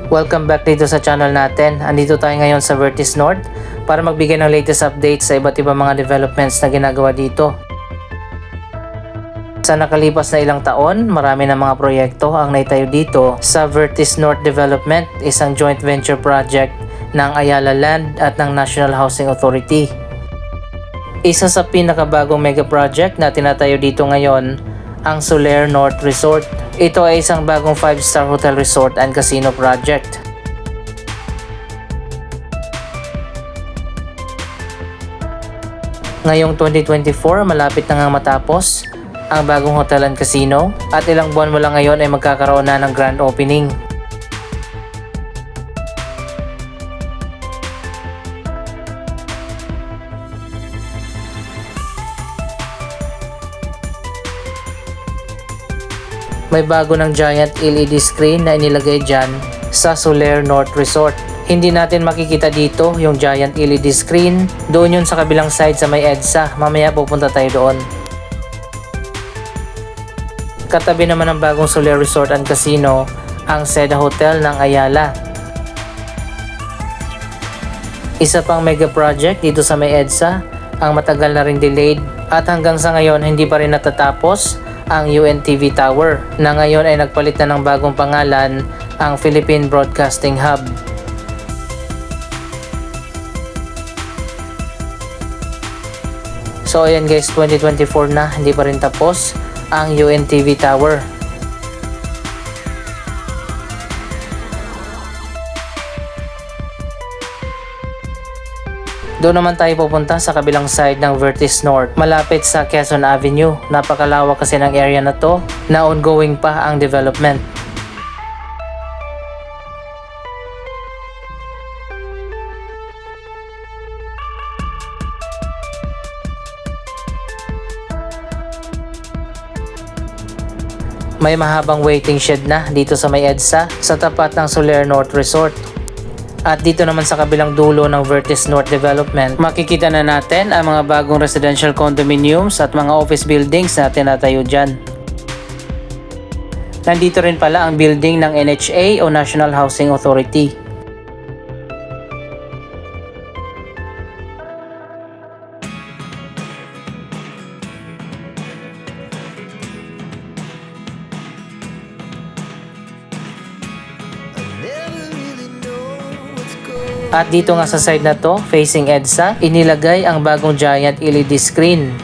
Welcome back dito sa channel natin. Andito tayo ngayon sa Vertis North para magbigay ng latest updates sa iba't ibang mga developments na ginagawa dito. Sa nakalipas na ilang taon, marami ng mga proyekto ang naitayo dito sa Vertis North Development, isang joint venture project ng Ayala Land at ng National Housing Authority. Isa sa pinakabagong mega project na tinatayo dito ngayon, ang Solaire North Resort. Ito ay isang bagong 5-star hotel resort and casino project. Ngayong 2024, malapit na nga matapos ang bagong hotel and casino at ilang buwan mula ngayon ay magkakaroon na ng grand opening. May bago ng giant LED screen na inilagay dyan sa Solaire North Resort. Hindi natin makikita dito yung giant LED screen. Doon yun sa kabilang side sa may EDSA. Mamaya pupunta tayo doon. Katabi naman ng bagong Solaire Resort and Casino ang Seda Hotel ng Ayala. Isa pang mega project dito sa may EDSA ang matagal na rin delayed at hanggang sa ngayon hindi pa rin natatapos ang UNTV Tower na ngayon ay nagpalit na ng bagong pangalan, ang Philippine Broadcasting Hub. So ayan guys, 2024 na, hindi pa rin tapos ang UNTV Tower. Doon naman tayo pupunta sa kabilang side ng Vertis North, malapit sa Quezon Avenue. Napakalawak kasi ng area na to na ongoing pa ang development. May mahabang waiting shed na dito sa may EDSA sa tapat ng Solaire North Resort. At dito naman sa kabilang dulo ng Vertis North Development, makikita na natin ang mga bagong residential condominiums at mga office buildings na tinatayo dyan. Nandito rin pala ang building ng NHA o National Housing Authority. At dito nga sa side na to, facing EDSA, inilagay ang bagong giant LED screen.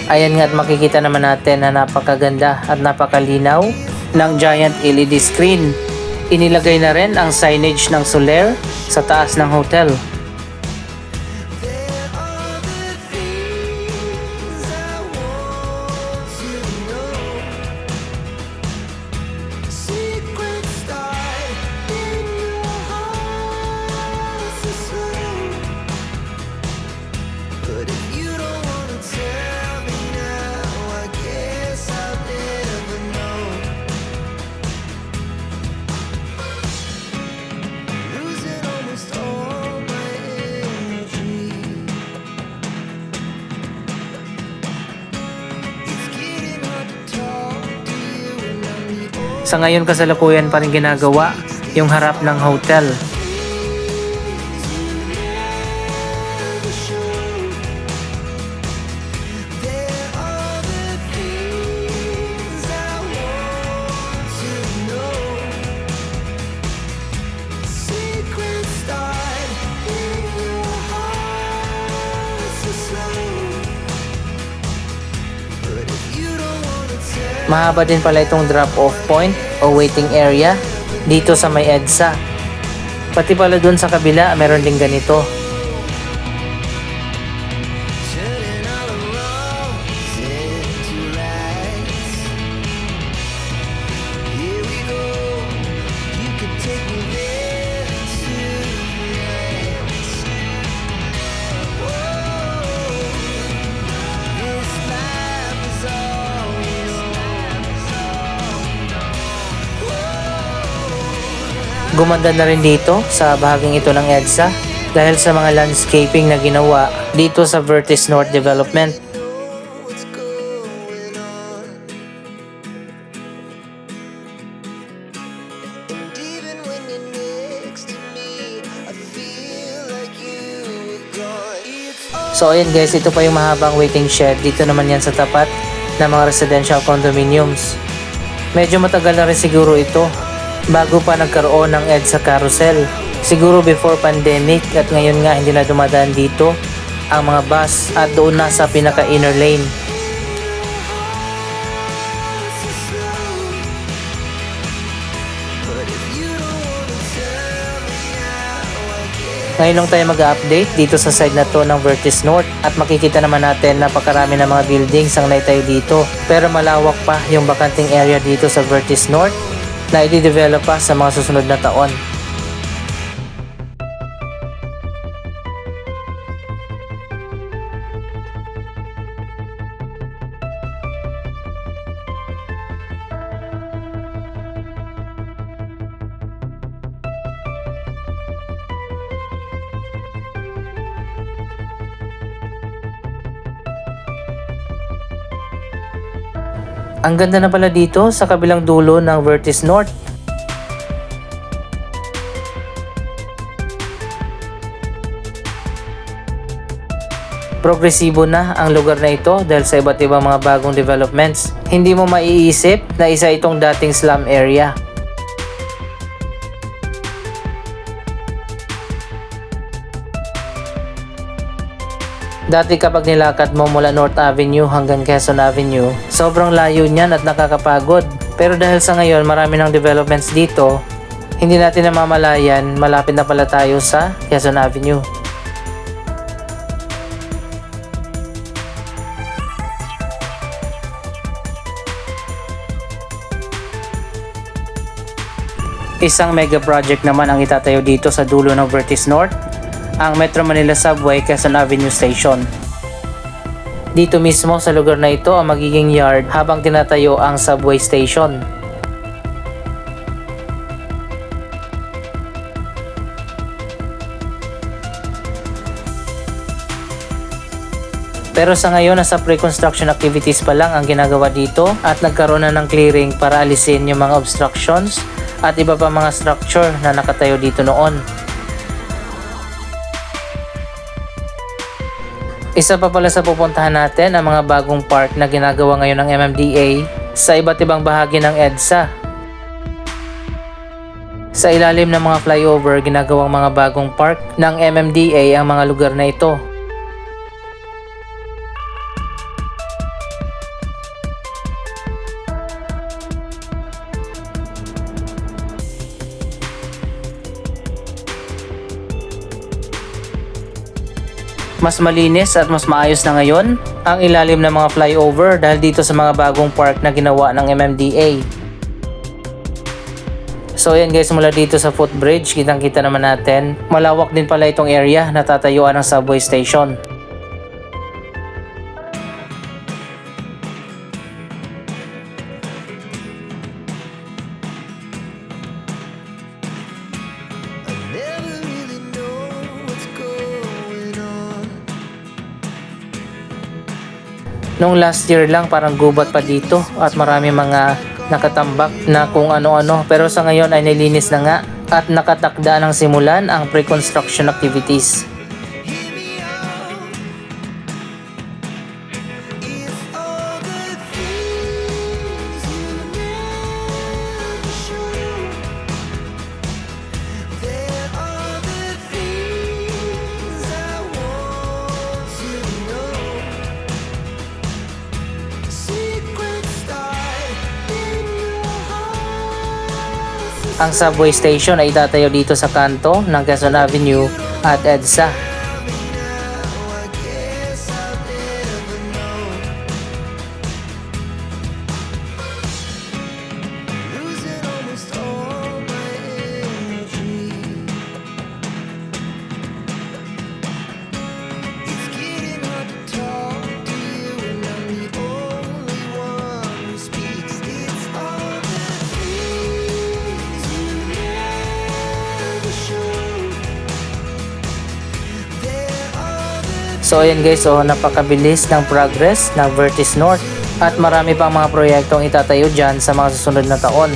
Ayan nga at makikita naman natin na napakaganda at napakalinaw ng giant LED screen. Inilagay na rin ang signage ng Solaire sa taas ng hotel. Sa ngayon kasalukuyan pa rin ginagawa yung harap ng hotel. Mahaba din pala itong drop-off point o waiting area dito sa may EDSA. Pati pala dun sa kabila, meron din ganito. Gumanda na rin dito sa bahaging ito ng EDSA dahil sa mga landscaping na ginawa dito sa Vertis North Development. So ayun guys, ito pa yung mahabang waiting shed. Dito naman yan sa tapat ng mga residential condominiums. Medyo matagal na rin siguro ito bago pa nagkaroon ng EDSA carousel. Siguro before pandemic, at ngayon nga hindi na dumadaan dito ang mga bus at doon na sa pinaka inner lane. Ngayon lang tayo mag-update dito sa side na to ng Vertis North at makikita naman natin napakarami ng mga buildings ang naitayo dito. Pero malawak pa yung bakanting area dito sa Vertis North na i-develop pa sa mga susunod na taon. Ang ganda na pala dito sa kabilang dulo ng Vertis North. Progresibo na ang lugar na ito dahil sa iba't ibang mga bagong developments. Hindi mo maiisip na isa itong dating slum area. Dati kapag nilakad mo mula North Avenue hanggang Quezon Avenue, sobrang layo niyan at nakakapagod. Pero dahil sa ngayon marami ng developments dito, hindi natin namamalayan, malapit na pala tayo sa Quezon Avenue. Isang mega project naman ang itatayo dito sa dulo ng Vertis North, ang Metro Manila Subway Quezon Avenue Station. Dito mismo sa lugar na ito ang magiging yard habang tinatayo ang subway station. Pero sa ngayon nasa pre-construction activities pa lang ang ginagawa dito at nagkaroon na ng clearing para alisin yung mga obstructions at iba pa mga structure na nakatayo dito noon. Isa pa pala sa pupuntahan natin ang mga bagong park na ginagawa ngayon ng MMDA sa iba't ibang bahagi ng EDSA. Sa ilalim ng mga flyover, ginagawang mga bagong park ng MMDA ang mga lugar na ito. Mas malinis at mas maayos na ngayon ang ilalim ng mga flyover dahil dito sa mga bagong park na ginawa ng MMDA. So yan guys, mula dito sa footbridge, kitang-kita naman natin, malawak din pala itong area na tatayuan ng subway station. Nung last year lang parang gubat pa dito at marami mga nakatambak na kung ano-ano, pero sa ngayon ay nilinis na nga at nakatakda ng simulan ang pre-construction activities. Ang subway station ay itatayo dito sa kanto ng Quezon Avenue at EDSA. So ayan guys, napakabilis ng progress ng Vertis North at marami pang mga proyektong itatayo dyan sa mga susunod na taon.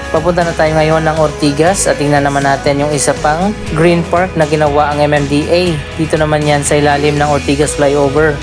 Papunta na tayo ngayon ng Ortigas at tingnan naman natin yung isa pang Green Park na ginawa ang MMDA. Dito naman yan sa ilalim ng Ortigas Flyover.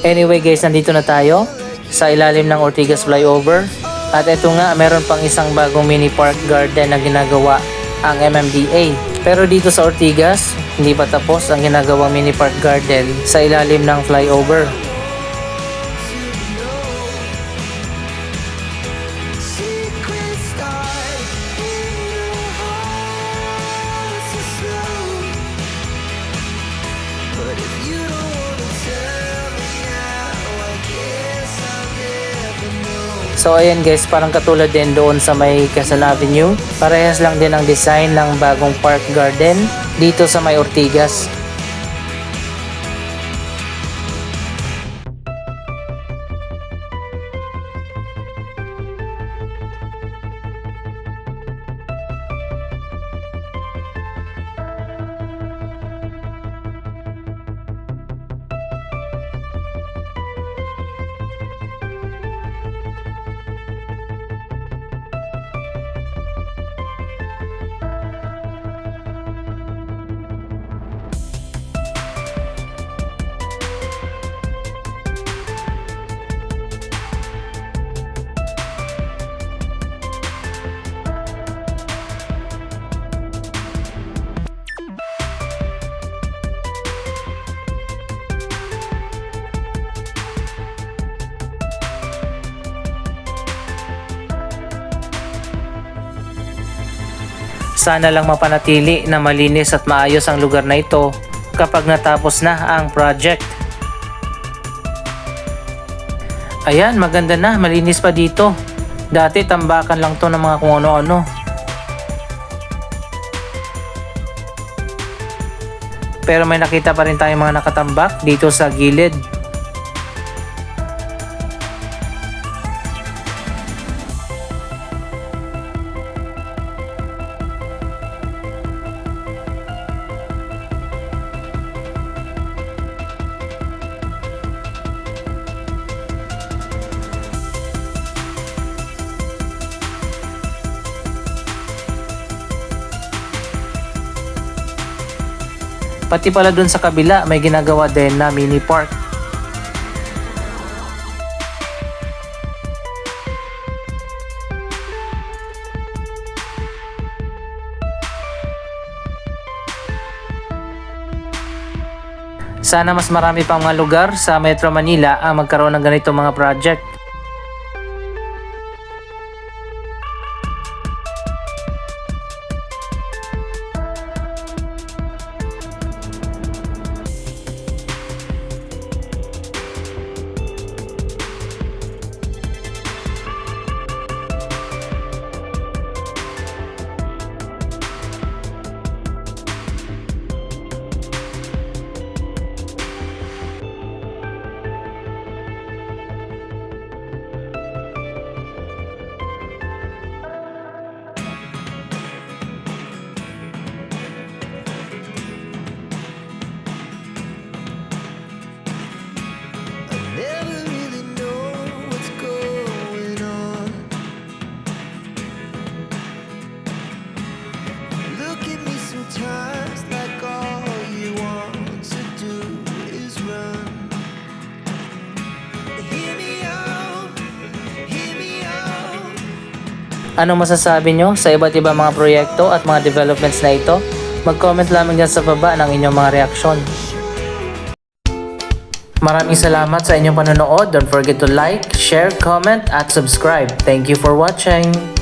Anyway guys, nandito na tayo sa ilalim ng Ortigas Flyover. At ito nga, meron pang isang bagong mini park garden na ginagawa ang MMDA. Pero dito sa Ortigas, hindi pa tapos ang ginagawang mini park garden sa ilalim ng flyover. So ayan guys, parang katulad din doon sa may Quezon Avenue. Parehas lang din ang design ng bagong park garden dito sa may Ortigas. Sana lang mapanatili na malinis at maayos ang lugar na ito kapag natapos na ang project. Ayan, maganda na, malinis pa dito. Dati tambakan lang to ng mga kung ano-ano. Pero may nakita pa rin tayong mga nakatambak dito sa gilid. Pati pala dun sa kabila may ginagawa din na mini park. Sana mas marami pang mga lugar sa Metro Manila ang magkaroon ng ganito mga project. Anong masasabi nyo sa iba't ibang mga proyekto at mga developments na ito? Mag-comment lamang dyan sa baba ng inyong mga reaksyon. Maraming salamat sa inyong panonood. Don't forget to like, share, comment, at subscribe. Thank you for watching!